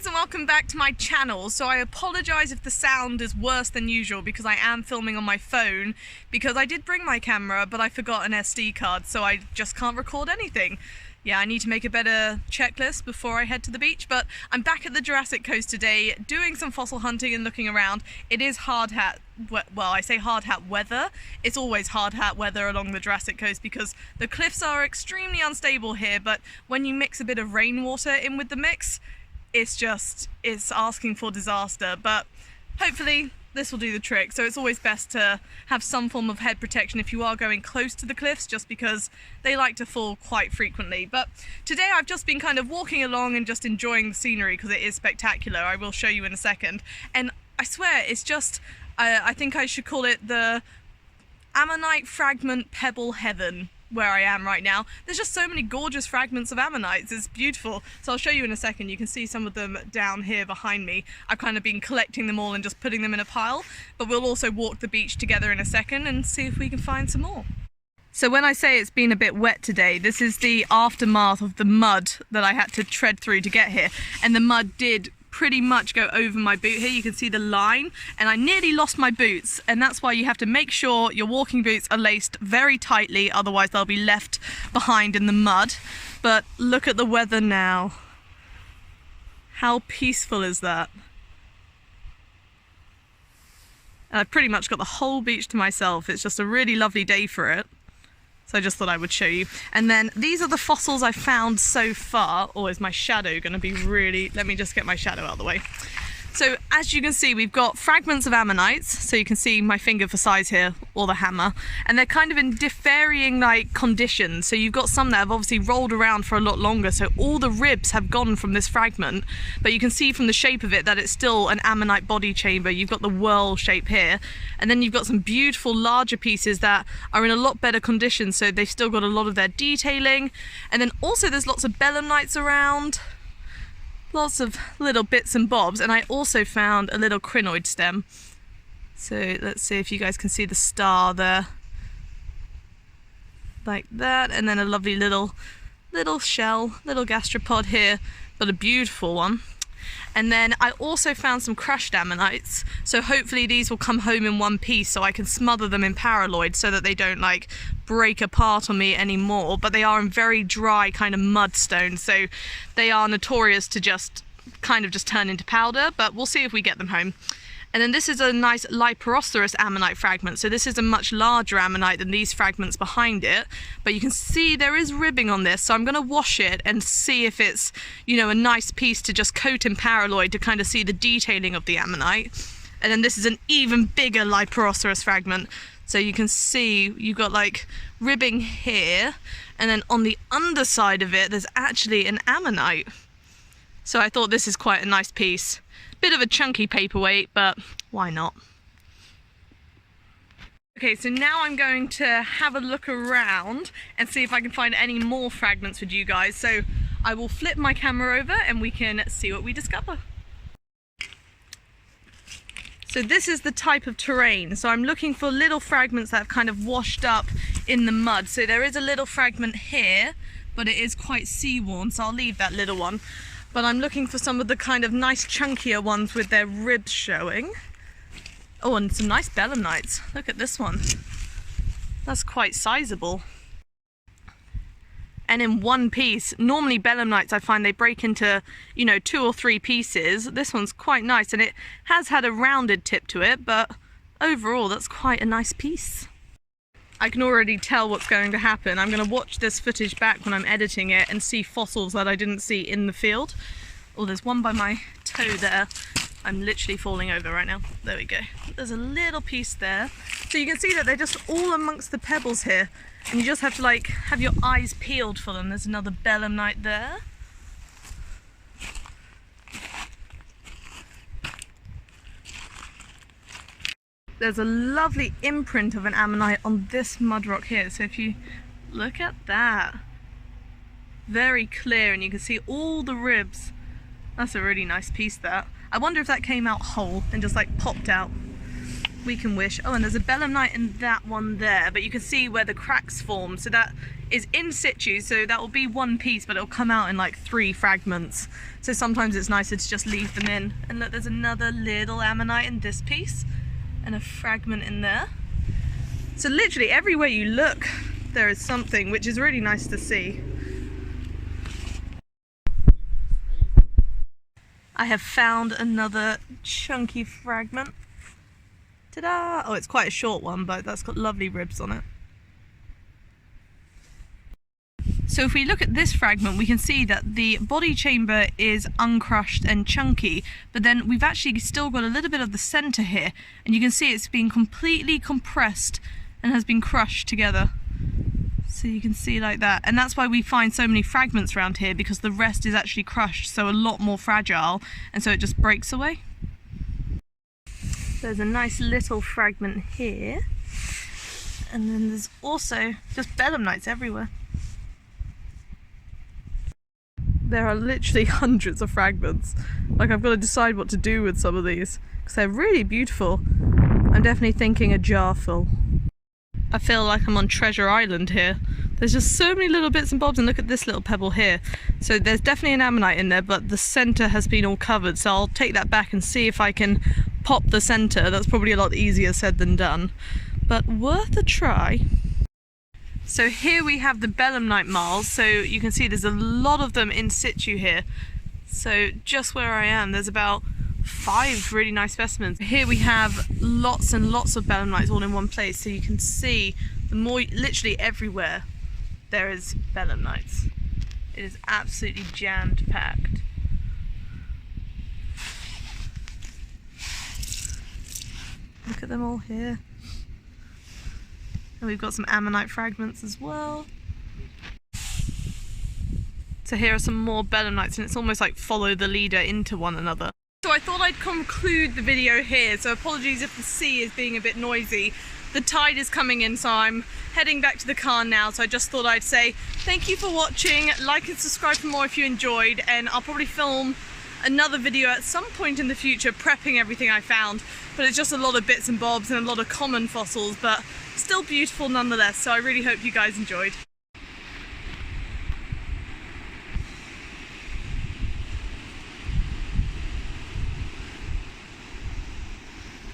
guys and welcome back to my channel. So I apologise if the sound is worse than usual because I am filming on my phone, because I did bring my camera but I forgot an SD card, so I just can't record anything. Yeah, I need to make a better checklist before I head to the beach, but I'm back at the Jurassic coast today doing some fossil hunting and looking around. It is hard hat, well, I say hard hat weather. It's always hard hat weather along the Jurassic coast because the cliffs are extremely unstable here, but when you mix a bit of rainwater in with the mix, it's asking for disaster. But hopefully this will do the trick. So it's always best to have some form of head protection if you are going close to the cliffs, just because they like to fall quite frequently. But today I've just been kind of walking along and just enjoying the scenery because it is spectacular. I will show you in a second. And I swear it's just, I think I should call it the Ammonite Fragment Pebble Heaven where I am right now. There's just so many gorgeous fragments of ammonites. It's beautiful. So I'll show you in a second. You can see some of them down here behind me. I've kind of been collecting them all and just putting them in a pile, but we'll also walk the beach together in a second and see if we can find some more. So when I say it's been a bit wet today, this is the aftermath of the mud that I had to tread through to get here. And the mud did pretty much go over my boot here. You can see the line, and I nearly lost my boots, and that's why you have to make sure your walking boots are laced very tightly, otherwise they'll be left behind in the mud. But look at the weather now. How peaceful is that? And I've pretty much got the whole beach to myself. It's just a really lovely day for it. So I just thought I would show you. And then these are the fossils I've found so far. Or is my shadow going to be really... Let me just get my shadow out of the way. So as you can see, we've got fragments of ammonites. So you can see my finger for size here, or the hammer. And they're kind of in varying like conditions. So you've got some that have obviously rolled around for a lot longer. So all the ribs have gone from this fragment. But you can see from the shape of it that it's still an ammonite body chamber. You've got the whorl shape here. And then you've got some beautiful larger pieces that are in a lot better condition. So they've still got a lot of their detailing. And then also there's lots of belemnites around. Lots of little bits and bobs, and I also found a little crinoid stem. So let's see if you guys can see the star there. Like that, and then a lovely little shell, little gastropod here, but a beautiful one. And then I also found some crushed ammonites, so hopefully these will come home in one piece so I can smother them in paraloid so that they don't like break apart on me anymore. But they are in very dry kind of mudstone, so they are notorious to just kind of just turn into powder, but we'll see if we get them home. And then this is a nice Liperosterus ammonite fragment. So this is a much larger ammonite than these fragments behind it. But you can see there is ribbing on this. So I'm going to wash it and see if it's, you know, a nice piece to just coat in paraloid to kind of see the detailing of the ammonite. And then this is an even bigger Liperosterus fragment. So you can see you've got like ribbing here. And then on the underside of it, there's actually an ammonite. So I thought this is quite a nice piece. Bit of a chunky paperweight, but why not? Okay, so now I'm going to have a look around and see if I can find any more fragments with you guys. So I will flip my camera over and we can see what we discover. So this is the type of terrain. So I'm looking for little fragments that have kind of washed up in the mud. So there is a little fragment here, but it is quite sea-worn, so I'll leave that little one. But I'm looking for some of the kind of nice chunkier ones with their ribs showing. Oh, and some nice belemnites. Look at this one. That's quite sizable. And in one piece. Normally belemnites, I find they break into, you know, 2 or 3 pieces. This one's quite nice, and it has had a rounded tip to it, but overall that's quite a nice piece. I can already tell what's going to happen. I'm going to watch this footage back when I'm editing it and see fossils that I didn't see in the field. Oh, there's one by my toe there. I'm literally falling over right now. There we go. There's a little piece there. So you can see that they're just all amongst the pebbles here. And you just have to like have your eyes peeled for them. There's another belemnite there. There's a lovely imprint of an ammonite on this mud rock here. So if you look at that, very clear, and you can see all the ribs. That's a really nice piece there. I wonder if that came out whole and just like popped out. We can wish. Oh, and there's a belemnite in that one there, but you can see where the cracks form. So that is in situ, so that will be one piece, but it'll come out in like 3 fragments. So sometimes it's nicer to just leave them in. And look, there's another little ammonite in this piece, and a fragment in there. So literally everywhere you look, there is something, which is really nice to see. I have found another chunky fragment. Ta-da! Oh, it's quite a short one, but that's got lovely ribs on it. So if we look at this fragment, we can see that the body chamber is uncrushed and chunky, but then we've actually still got a little bit of the center here, and you can see it's been completely compressed and has been crushed together. So you can see like that, and that's why we find so many fragments around here, because the rest is actually crushed, so a lot more fragile, and so it just breaks away. There's a nice little fragment here, and then there's also just belemnites everywhere. There are literally hundreds of fragments. Like, I've got to decide what to do with some of these, because they're really beautiful. I'm definitely thinking a jar full. I feel like I'm on Treasure Island here. There's just so many little bits and bobs, and look at this little pebble here. So there's definitely an ammonite in there, but the center has been all covered, so I'll take that back and see if I can pop the center. That's probably a lot easier said than done, but worth a try. So here we have the belemnite marls, so you can see there's a lot of them in situ here. So just where I am, there's about 5 really nice specimens. Here we have lots and lots of belemnites all in one place, so you can see the more, literally everywhere there is belemnites. It is absolutely jammed packed. Look at them all here. And we've got some ammonite fragments as well. So here are some more belemnites, and it's almost like follow the leader into one another. So I thought I'd conclude the video here, so apologies if the sea is being a bit noisy. The tide is coming in, so I'm heading back to the car now, so I just thought I'd say thank you for watching, like and subscribe for more if you enjoyed, and I'll probably film another video at some point in the future prepping everything I found, but it's just a lot of bits and bobs and a lot of common fossils, but still beautiful nonetheless, so I really hope you guys enjoyed.